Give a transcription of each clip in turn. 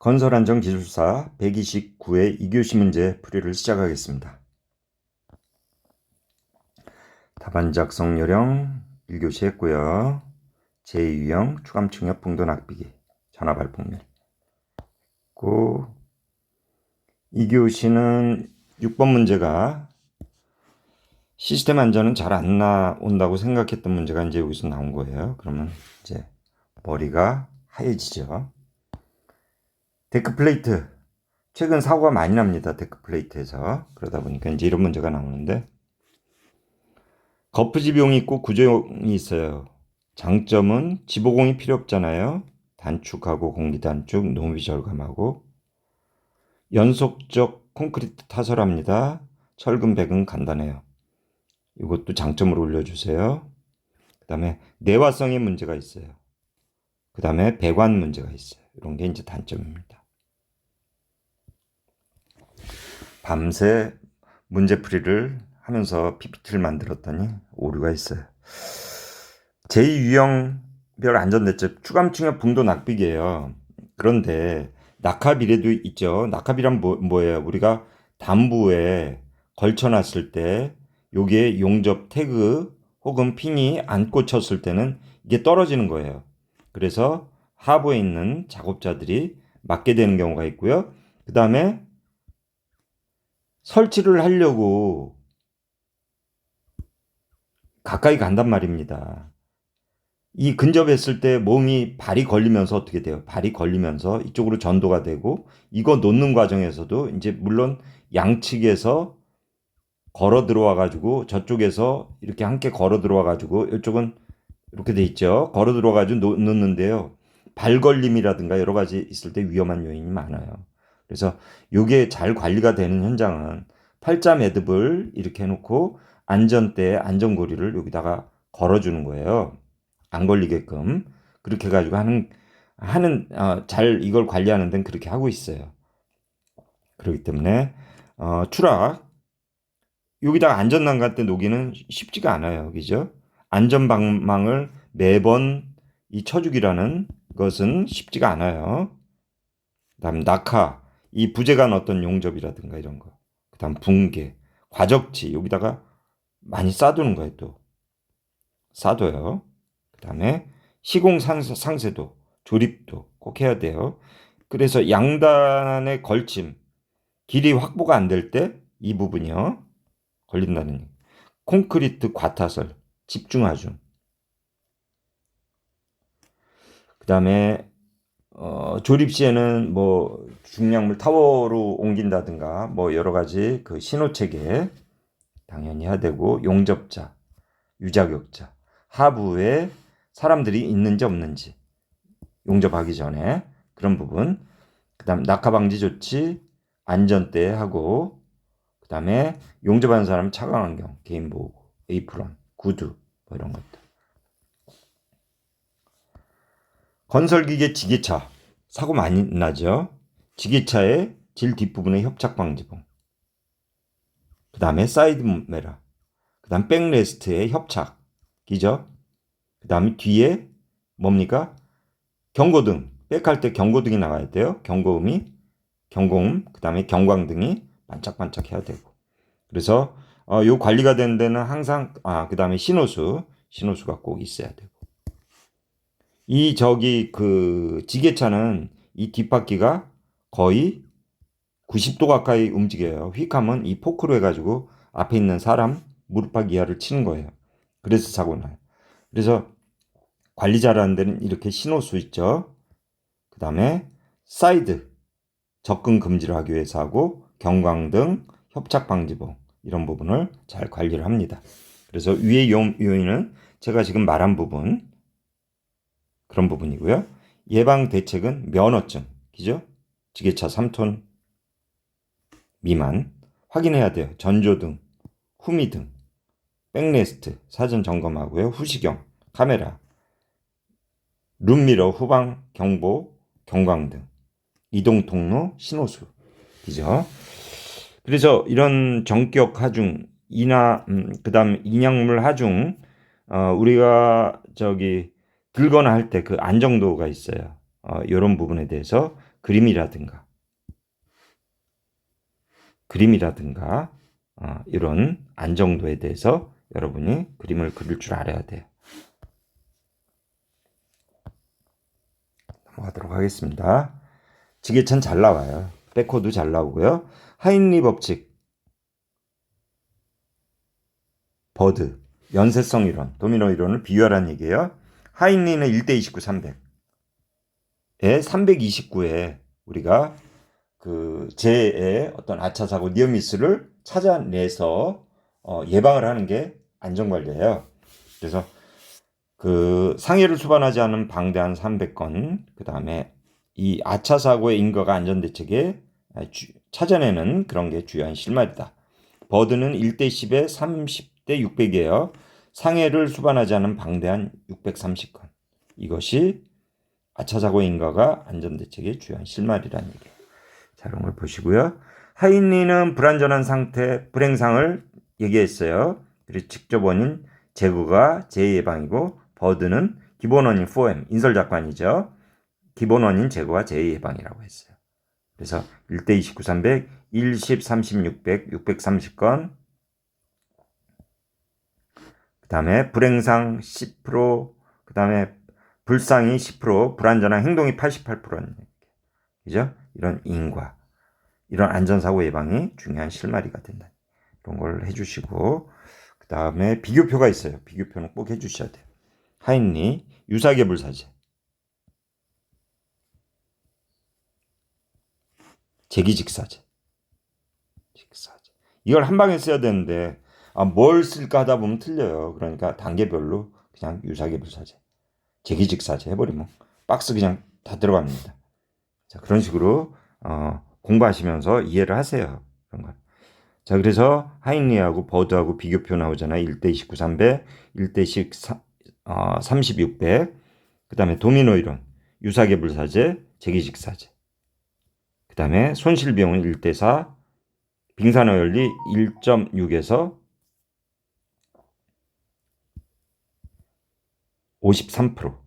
건설안전기술사 129회 2교시 문제 풀이를 시작하겠습니다. 답안 작성 요령 1교시 했고요. 제2유형 추감충협 풍도 낚비기 전화발폭률 했고 2교시는 6번 문제가 시스템 안전은 잘 안 나온다고 생각했던 문제가 이제 여기서 나온 거예요. 그러면 이제 머리가 하얘지죠. 데크플레이트. 최근 사고가 많이 납니다. 데크플레이트에서. 그러다 보니까 이제 이런 문제가 나오는데 거푸 비용이 있고 구조용이 있어요. 장점은 지보공이 필요 없잖아요. 단축하고 공기 단축, 노무비 절감하고 연속적 콘크리트 타설합니다. 철근 배근 간단해요. 이것도 장점으로 올려주세요. 그 다음에 내화성의 문제가 있어요. 그 다음에 배관 문제가 있어요. 이런 게 이제 단점입니다. 밤새 문제풀이를 하면서 PPT를 만들었더니 오류가 있어요. 제2유형별 안전대책 추감충협 붕도 낚비기예요. 그런데 낙하비례도 있죠. 낙하비란 뭐예요? 우리가 담부에 걸쳐놨을 때 여기에 용접 태그 혹은 핀이 안 꽂혔을 때는 이게 떨어지는 거예요. 그래서 하부에 있는 작업자들이 맞게 되는 경우가 있고요. 그 다음에 설치를 하려고 가까이 간단 말입니다. 이 근접했을 때 몸이 발이 걸리면서 어떻게 돼요? 발이 걸리면서 이쪽으로 전도가 되고 이거 놓는 과정에서도 이제 물론 양측에서 걸어 들어와 가지고 저쪽에서 이렇게 함께 걸어 들어와 가지고 이쪽은 이렇게 돼 있죠. 걸어 들어와 가지고 놓는데요. 발 걸림이라든가 여러 가지 있을 때 위험한 요인이 많아요. 그래서 이게 잘 관리가 되는 현장은 팔자 매듭을 이렇게 해놓고 안전대에 안전고리를 여기다가 걸어주는 거예요. 안 걸리게끔 그렇게 해가지고 잘 이걸 관리하는 데는 그렇게 하고 있어요. 그렇기 때문에 추락 여기다가 안전난간 놓기는 쉽지가 않아요, 그죠? 안전방망을 매번 이 쳐주기라는 것은 쉽지가 않아요. 그다음 낙하, 이 부재간 어떤 용접이라든가 이런 거. 그다음 붕괴, 과적지 여기다가 많이 쌓아두는 거예요, 또 쌓아둬요. 그다음에 시공 상세도, 조립도 꼭 해야 돼요. 그래서 양단의 걸침, 길이 확보가 안 될 때 이 부분이요 걸린다는 콘크리트 과타설, 집중하중. 그다음에 조립 시에는 뭐 중량물 타워로 옮긴다든가 뭐 여러 가지 그 신호 체계 당연히 해야 되고 용접자, 유자격자, 하부에 사람들이 있는지 없는지 용접하기 전에 그런 부분. 그다음 낙하 방지 조치, 안전대 하고 그다음에 용접하는 사람 차강 안경, 개인 보호, 에이프런, 구두 뭐 이런 것들. 건설기계 지게차 사고 많이 나죠. 지게차의 질 뒷부분의 협착 방지봉. 그 다음에 사이드 메라. 그 다음 백레스트의 협착이죠. 그 다음에 뒤에 뭡니까? 경고등. 백할 때 경고등이 나가야 돼요. 경고음, 그 다음에 경광등이 반짝반짝 해야 되고. 그래서 요 관리가 되는 데는 항상 그 다음에 신호수가 꼭 있어야 되고. 그 지게차는 이 뒷바퀴가 거의 90도 가까이 움직여요. 휙하면 이 포크로 해가지고 앞에 있는 사람 무릎팍 이하를 치는 거예요. 그래서 사고 나요. 그래서 관리 잘하는 데는 이렇게 신호수 있죠. 그 다음에 사이드 접근 금지를 하기 위해서 하고 경광등, 협착 방지봉 이런 부분을 잘 관리를 합니다. 그래서 위의 요인은 제가 지금 말한 부분 그런 부분이고요. 예방 대책은 면허증, 그죠? 지게차 3톤 미만 확인해야 돼요. 전조등, 후미등, 백레스트 사전 점검하고요. 후시경, 카메라, 룸미러, 후방 경보, 경광등, 이동 통로, 신호수, 그죠? 그래서 이런 정격 하중, 그다음 인약물 하중, 우리가 들거나 할 때 그 안정도가 있어요. 이런 부분에 대해서 그림이라든가 이런 안정도에 대해서 여러분이 그림을 그릴 줄 알아야 돼요. 넘어가도록 하겠습니다. 지게천 잘 나와요. 백호도 잘 나오고요. 하인리 법칙, 버드, 연쇄성 이론, 도미노 이론을 비교하라는 얘기예요. 하인리는 1대29, 300에 329에 우리가 그 재의 어떤 아차사고 니어미스를 찾아내서 예방을 하는 게 안전관리예요. 그래서 그 상해를 수반하지 않은 방대한 300건, 그 다음에 이 아차사고의 인과가 안전대책에 찾아내는 그런 게 주요한 실마리다. 버드는 1대10에 30대 600이에요. 상해를 수반하지 않은 방대한 630건. 이것이 아차사고의 인과가 안전대책의 주요한 실마리라는 얘기예요. 자, 이런 걸 보시고요. 하인리는 불완전한 상태, 불행상을 얘기했어요. 그리고 직접 원인 제거가 재예방이고, 버드는 기본 원인 4M, 인설작관이죠. 기본 원인 제거와 재예방이라고 했어요. 그래서 1대29, 300, 1, 10, 30, 600, 630건. 그 다음에 불행상 10%, 그 다음에 불상이 10%, 불완전한 행동이 88%는 그죠? 이런 인과, 이런 안전사고 예방이 중요한 실마리가 된다. 이런 걸 해주시고, 그 다음에 비교표가 있어요. 비교표는 꼭 해주셔야 돼요. 하인리, 유사계불사제, 제기직사제, 이걸 한 방에 써야 되는데 뭘 쓸까 하다 보면 틀려요. 그러니까 단계별로 그냥 유사계불사제, 제기직사제 해버리면 박스 그냥 다 들어갑니다. 자, 그런 식으로 공부하시면서 이해를 하세요. 그런 걸. 자, 그래서 하인리하고 버드하고 비교표 나오잖아요. 1대29, 300, 1대10, 3600. 그 다음에 도미노 이론, 유사계불사제, 제기직사제. 그 다음에 손실비용은 1대4, 빙산어열리 1.6에서 53%.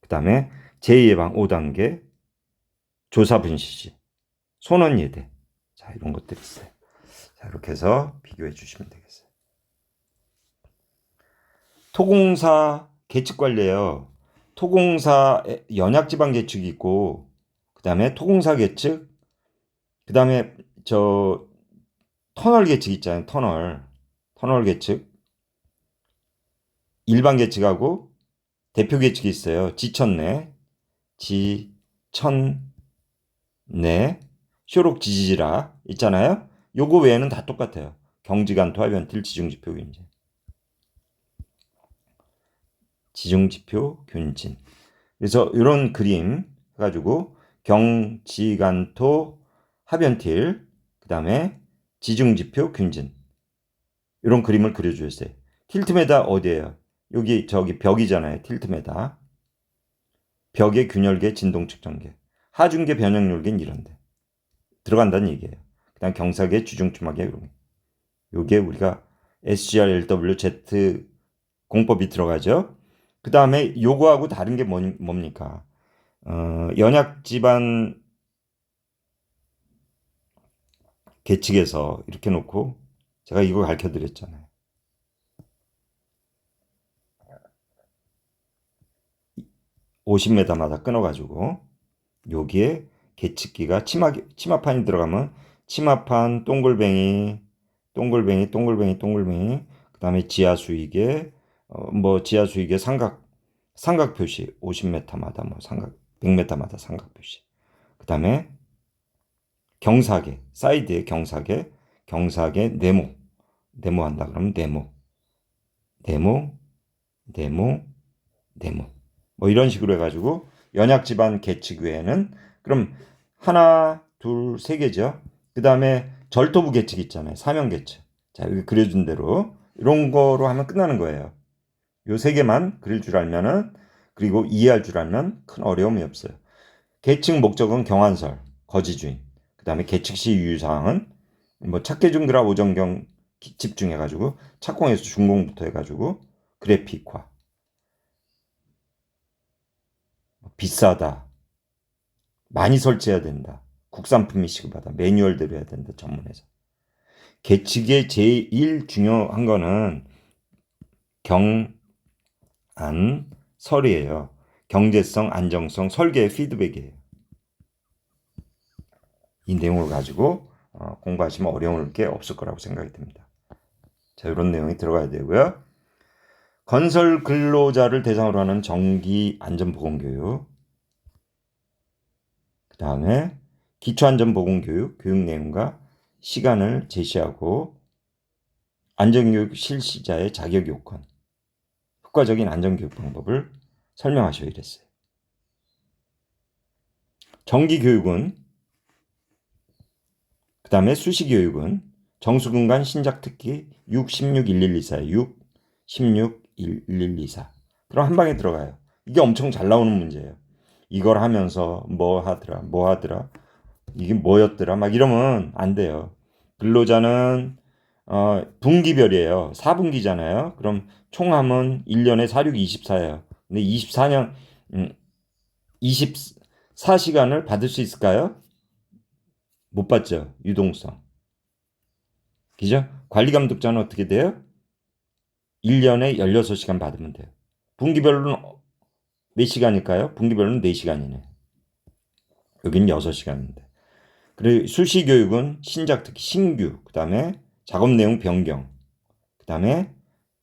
그 다음에 재예방 5단계, 조사분시시, 손원예대. 자, 이런 것들이 있어요. 자, 이렇게 해서 비교해 주시면 되겠어요. 토공사 계측관리예요. 토공사 연약지방 계측이 있고, 그 다음에 토공사 계측, 그 다음에 터널 계측 있잖아요. 터널 계측, 일반 계측하고 대표 계측이 있어요. 지천내, 쇼록 지지라 있잖아요. 요거 외에는 다 똑같아요. 경지간토 하변틸 지중지표 균진. 지중지표 균진. 그래서 이런 그림 해가지고 경지간토 하변틸, 그 다음에 지중지표 균진, 이런 그림을 그려주셨어요. 틸트메다 어디예요? 여기 저기 벽이잖아요. 틸트메다. 벽의 균열계 진동 측정계. 하중계 변형률계는 이런데 들어간다는 얘기예요. 그다음 경사계 주중추마계 요게 우리가 SGR-LWZ 공법이 들어가죠. 그 다음에 요거하고 다른 게 뭡니까? 연약지반 계측에서 이렇게 놓고 제가 이거 가르쳐 드렸잖아요. 50m마다 끊어가지고 여기에 계측기가 치마판이 들어가면 치마판, 동글뱅이, 그 다음에 지하수위계, 지하수위계 삼각 표시 50m마다 삼각 100m마다 삼각 표시. 그 다음에 경사계, 사이드에 경사계 네모한다 그러면 네모, 이런 식으로 해가지고 연약지반 계측 외에는 그럼 하나, 둘, 세 개죠. 그 다음에 절도부 계측 있잖아요. 사면 계측. 자, 여기 그려준 대로 이런 거로 하면 끝나는 거예요. 요 세 개만 그릴 줄 알면은, 그리고 이해할 줄 알면 큰 어려움이 없어요. 계측 목적은 경환설, 거지주인. 그 다음에 계측 시 유효사항은 착계중그라 오정경 집중해가지고 착공에서 준공부터 해가지고 그래픽화, 비싸다, 많이 설치해야 된다. 국산품이 시급하다. 매뉴얼대로 해야 된다. 전문에서. 계측의 제일 중요한 거는 경안설이에요. 경제성, 안정성, 설계의 피드백이에요. 이 내용을 가지고 공부하시면 어려울 게 없을 거라고 생각이 듭니다. 자, 이런 내용이 들어가야 되고요. 건설 근로자를 대상으로 하는 정기 안전보건교육, 그 다음에 기초안전보건교육, 교육 내용과 시간을 제시하고 안전교육 실시자의 자격 요건, 효과적인 안전교육 방법을 설명하셔야 이랬어요. 정기교육은, 그 다음에 수시교육은 정수근간 신작특기 6, 16, 1124, 6, 16, 1124. 그럼 한 방에 들어가요. 이게 엄청 잘 나오는 문제예요. 이걸 하면서 뭐 하더라, 이게 뭐였더라, 막 이러면 안 돼요. 근로자는 분기별이에요. 4분기잖아요. 그럼 총함은 1년에 4, 6, 24예요. 근데 24년 24시간을 받을 수 있을까요? 못 받죠. 유동성. 그죠? 관리감독자는 어떻게 돼요? 1년에 16시간 받으면 돼요. 분기별로는 몇 시간일까요? 분기별로는 4시간이네. 여기는 6시간인데. 그리고 수시교육은 신작 특히 신규, 그 다음에 작업 내용 변경, 그 다음에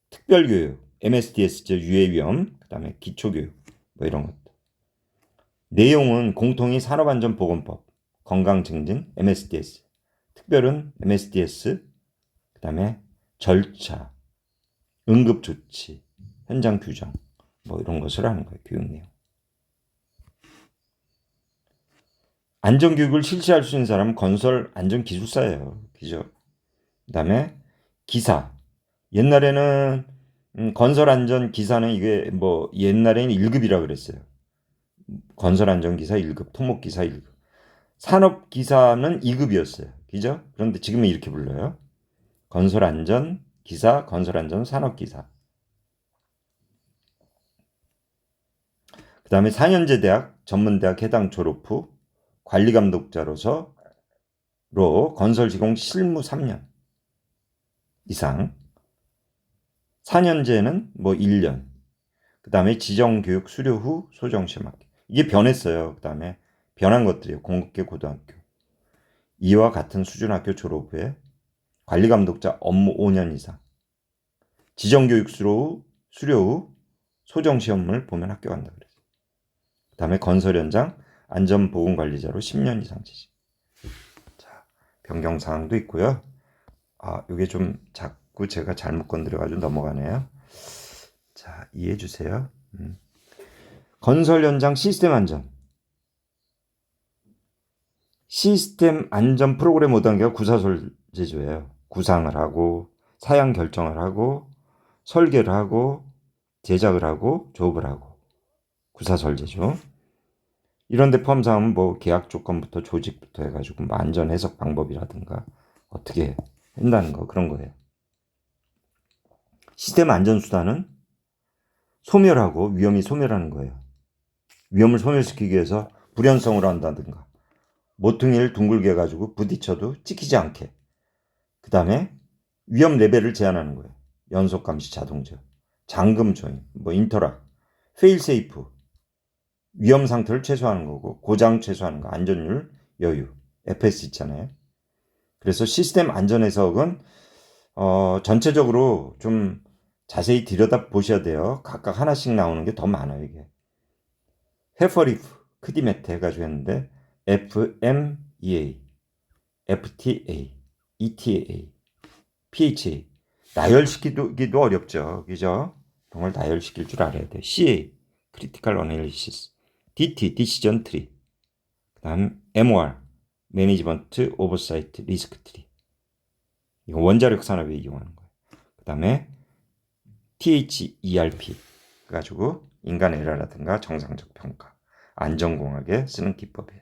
특별교육, MSDS, 유해위험, 그 다음에 기초교육, 뭐 이런 것들. 내용은 공통이 산업안전보건법, 건강증진, MSDS, 특별은 MSDS, 그 다음에 절차, 응급조치, 현장 규정, 뭐 이런 것을 하는 거예요. 교육 내용. 안전교육을 실시할 수 있는 사람은 건설 안전기술사예요. 그죠? 그 다음에 기사. 옛날에는 건설 안전 기사는 이게 뭐 옛날에는 1급이라 그랬어요. 건설 안전 기사 1급, 토목 기사 1급. 산업 기사는 2급이었어요. 그죠? 그런데 지금은 이렇게 불러요. 건설 안전 기사, 건설 안전 산업 기사. 그 다음에 4년제 대학, 전문대학 해당 졸업 후 관리감독자로서 건설 시공 실무 3년 이상. 4년제는 뭐 1년. 그 다음에 지정교육 수료 후 소정시험학교. 이게 변했어요. 그 다음에 변한 것들이에요. 공급계 고등학교. 이와 같은 수준 학교 졸업 후에 관리감독자 업무 5년 이상. 지정교육 수료 후 소정시험을 보면 학교 간다 그랬어요. 그 다음에 건설 현장 안전보건관리자로 10년 이상 지지. 자, 변경사항도 있고요. 이게 좀 자꾸 제가 잘못 건드려가지고 넘어가네요. 자, 이해해 주세요. 건설 현장 시스템 안전. 시스템 안전 프로그램 5단계가 구사설 제조예요. 구상을 하고 사양 결정을 하고 설계를 하고 제작을 하고 조업을 하고 구사설 제조. 이런 데 포함사항은 뭐 계약 조건부터 조직부터 해가지고 뭐 안전 해석 방법이라든가 어떻게 한다는 거 그런 거예요. 시스템 안전 수단은 소멸하고 위험이 소멸하는 거예요. 위험을 소멸시키기 위해서 불연성으로 한다든가 모퉁이를 둥글게 해가지고 부딪혀도 찍히지 않게. 그 다음에 위험 레벨을 제한하는 거예요. 연속 감시 자동 제어, 잠금 조인, 뭐 인터락, 페일 세이프, 위험 상태를 최소화하는 거고 고장 최소화하는 거, 안전율, 여유, FS 있잖아요. 그래서 시스템 안전 해석은 전체적으로 좀 자세히 들여다 보셔야 돼요. 각각 하나씩 나오는 게 더 많아요, 이게. 헤퍼리프, 크디메트 해가지고 했는데 FMEA, FTA, ETA, PHA. 나열시키기도 어렵죠. 그죠? 정말 나열시킬 줄 알아야 돼요. CA, Critical Analysis, DT, Decision Tree. 그 다음 MOR, Management Oversight Risk Tree. 이거 원자력 산업에 이용하는 거예요. 그 다음에 THERP 가지고 인간 에러라든가 정상적 평가, 안전공학에 쓰는 기법이에요.